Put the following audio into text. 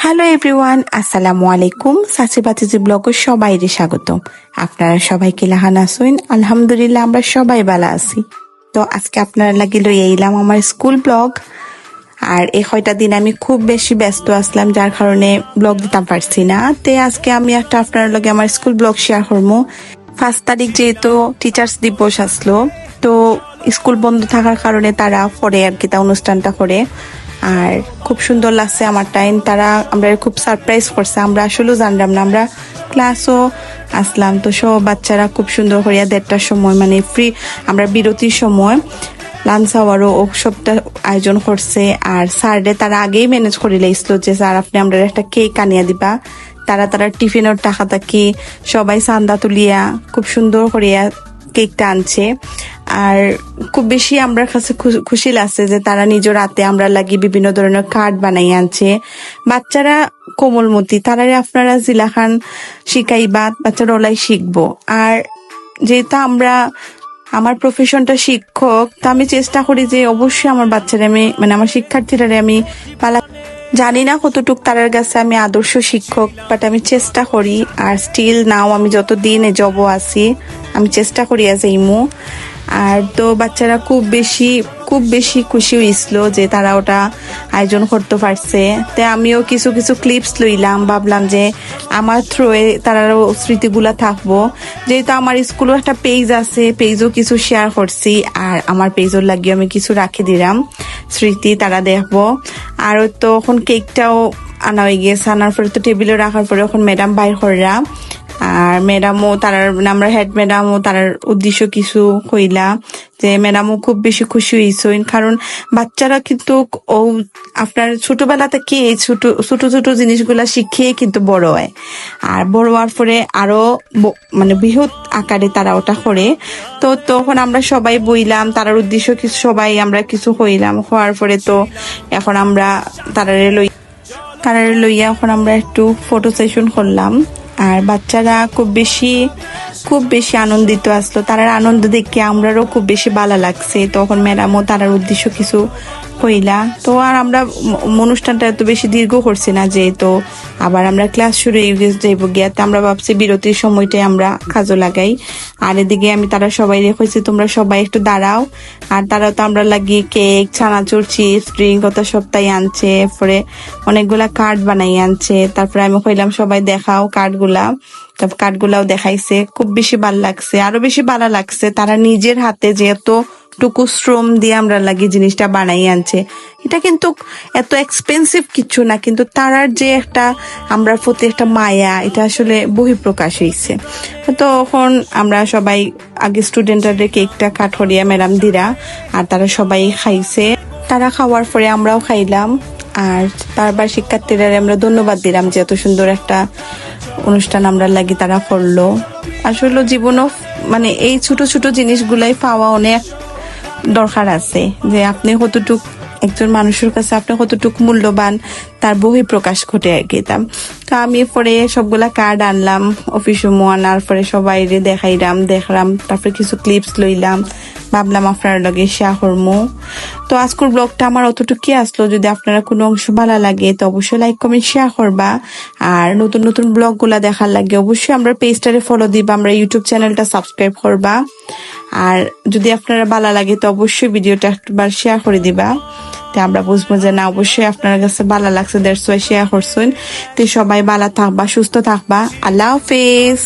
Hello everyone, আসসালামু আলাইকুম। সাসি বাতিজি ব্লগে সবাইকে স্বাগতম। আপনারা সবাই কি লাহান আসুন? আলহামদুলিল্লাহ আমরা সবাই ভালো আছি। তো আজকে আপনারা লাগিল এইলাম আমার স্কুল ব্লগ। আর এই কয়টা দিন আমি খুব বেশি ব্যস্ত আসলাম, যার কারণে ব্লগ দিতে পারছি না। তে আজকে আমি একটা আপনার লগে আমার স্কুল ব্লগ শেয়ার করবো। 5 তারিখ যেহেতু টিচার্স দিবস আসলো, তো স্কুল বন্ধ থাকার কারণে তারা পরে আর কি তা অনুষ্ঠানটা করে। আর খুব সুন্দর লাগছে আমার টাইম, তারা আমরা খুব সারপ্রাইজ করছে। আমরা আসলে জানলাম না, আমরা ক্লাসও আসলাম তো সব বাচ্চারা খুব সুন্দর করিয়া 1:30টার সময় মানে ফ্রি আমরা বিরতির সময় লাঞ্চ আওয়ারও ও সবটা আয়োজন করছে। আর স্যাররে তারা আগেই ম্যানেজ করে লাইছিল যে স্যার আপনি আমরা একটা কেক আনিয়া দিবা। তারা টিফিনের টাকা থাকি সবাই চান্দা তুলিয়া খুব সুন্দর করিয়া কেকটা আনছে। আর খুব বেশি আমার কাছে খুশি লাগছে যে তারা নিজের রাতে আমরা লাগি বিভিন্ন ধরনের কার্ড বানাই আনছে। বাচ্চারা কোমলমতি, তারারে আপনারা জিলাখান শিখাইবা, বাচ্চারা ওলাই শিখবো। আর যেহেতু আমার প্রফেশনটা শিক্ষক, তা আমি চেষ্টা করি যে অবশ্যই আমার বাচ্চারা আমি মানে আমার শিক্ষার্থীরা আমি পালা জানি না কতটুক তাদের কাছে আমি আদর্শ শিক্ষক, বাট আমি চেষ্টা করি। আর স্টিল নাও আমি যতদিন জবও আছি আমি চেষ্টা করি আজ ইমু। আর তো বাচ্চারা খুব বেশি খুশি হয়েছিল যে তারা ওটা আয়োজন করতে পারছে। তো আমিও কিছু ক্লিপস লইলাম, ভাবলাম যে আমার থ্রুয়ে তারাও স্মৃতিগুলা থাকবো। যেহেতু আমার স্কুলও একটা পেজ আছে, পেজও কিছু শেয়ার করছি, আর আমার পেজও লাগিয়ে আমি কিছু রাখি দিলাম স্মৃতি, তারা দেখবো। আর তো এখন কেকটাও আনা হয়ে গিয়েছে, আনার পরে তো টেবিলে রাখার পরে এখন ম্যাডাম বাইর করা। আর ম্যাডামও তারার আমরা হেড ম্যাডামও তারার উদ্দেশ্য কিছু কইলা যে ম্যাডামও খুব বেশি খুশি হয়েছেন, কারণ বাচ্চারা কিন্তু ও আপনার ছোটবেলা থেকে এই ছোট ছোট জিনিসগুলা শিখিয়ে কিন্তু বড় হয়। আর বড় হওয়ার পরে আরো মানে বৃহৎ আকারে তারা ওটা করে। তো তখন আমরা সবাই বইলাম তারার উদ্দেশ্য কিছু, সবাই আমরা কিছু হইলাম। হওয়ার পরে তো এখন আমরা তারারে লইয়া এখন আমরা একটু ফটো সেশন করলাম। আর বাচ্চারা খুব বেশি আনন্দিত আসলো, তারার আনন্দ দেখে আমরারও খুব বেশি ভালো লাগছে। তখন ম্যাডামও তারার উদ্দেশ্য কিছু কইলা। তো আর আমরা অনুষ্ঠানটা এত বেশি দীর্ঘ করছি না, যেহেতু আবার আমরা ক্লাস শুরু যাইব গিয়া, আমরা ভাবছি বিরতির সময়টাই আমরা কাজও লাগাই। আর এদিকে আমি তারা সবাই রেখেছি তোমরা সবাই একটু দাঁড়াও। আর তারা তো আমরা লাগি কেক, ছানাচুর, চিপস, ড্রিঙ্ক কত সপ্তাহে আনছে, পরে অনেকগুলা কার্ড বানাই আনছে। তারপরে আমি কইলাম সবাই দেখাও কার্ডগুলা, তারপর কার্ডগুলাও দেখাইছে। খুব বেশি ভালো লাগছে, আরো বেশি ভালো লাগছে তারা নিজের হাতে যে এতটুকু শ্রম দিয়ে আমরা লাগি জিনিসটা বানাই আনছে। এটা কিন্তু এত এক্সপেন্সিভ কিছু না, কিন্তু তারার যে একটা আমরা প্রতি একটা মায়া, এটা আসলে বহিঃপ্রকাশ হয়েছে। তখন আমরা সবাই আগে স্টুডেন্টদের কেকটা কাট করিয়া ম্যাডাম দিরা, আর তারা সবাই খাইছে। তারা খাওয়ার পরে আমরাও খাইলাম। আর তারপর শিক্ষার্থীরা আমরা ধন্যবাদ দিলাম যে এত সুন্দর একটা অনুষ্ঠান আমরা লাগি তারা করলো। আসলে জীবনও মানে এই ছোট জিনিসগুলাই পাওয়া অনেক দরকার আছে, যে আপনি কতটুক একজন মানুষের কাছে আপনি কতটুকু মূল্যবান তার বহিঃপ্রকাশ ঘটে আর কি। তো আমি পরে সবগুলা কার্ড আনলাম অফিস আনার পরে সবাই দেখলাম, তারপরে কিছু ক্লিপস লইলাম, ভাবলাম আপনার লগে শেয়ার করবো। তো আজকের ব্লগটা আমার অতটুকু আসলো। যদি আপনারা কোনো অংশ ভালো লাগে তো অবশ্যই লাইক কমেন্ট শেয়ার করবা। আর নতুন ব্লগ গুলা দেখার লাগে অবশ্যই আমরা পেজটারে ফলো দিবা, আমরা ইউটিউব চ্যানেলটা সাবস্ক্রাইব করবা। আর যদি আপনারা ভালো লাগে তো অবশ্যই ভিডিওটা একবার শেয়ার করে দিবা, তো আমরা বুঝবো যে না অবশ্যই আপনার কাছে ভালো লাগছে, দ্যাটস ওয়াই শেয়ার করছেন। তো সবাই ভালো থাকবা, সুস্থ থাকবা। আল্লাহ হাফেজ।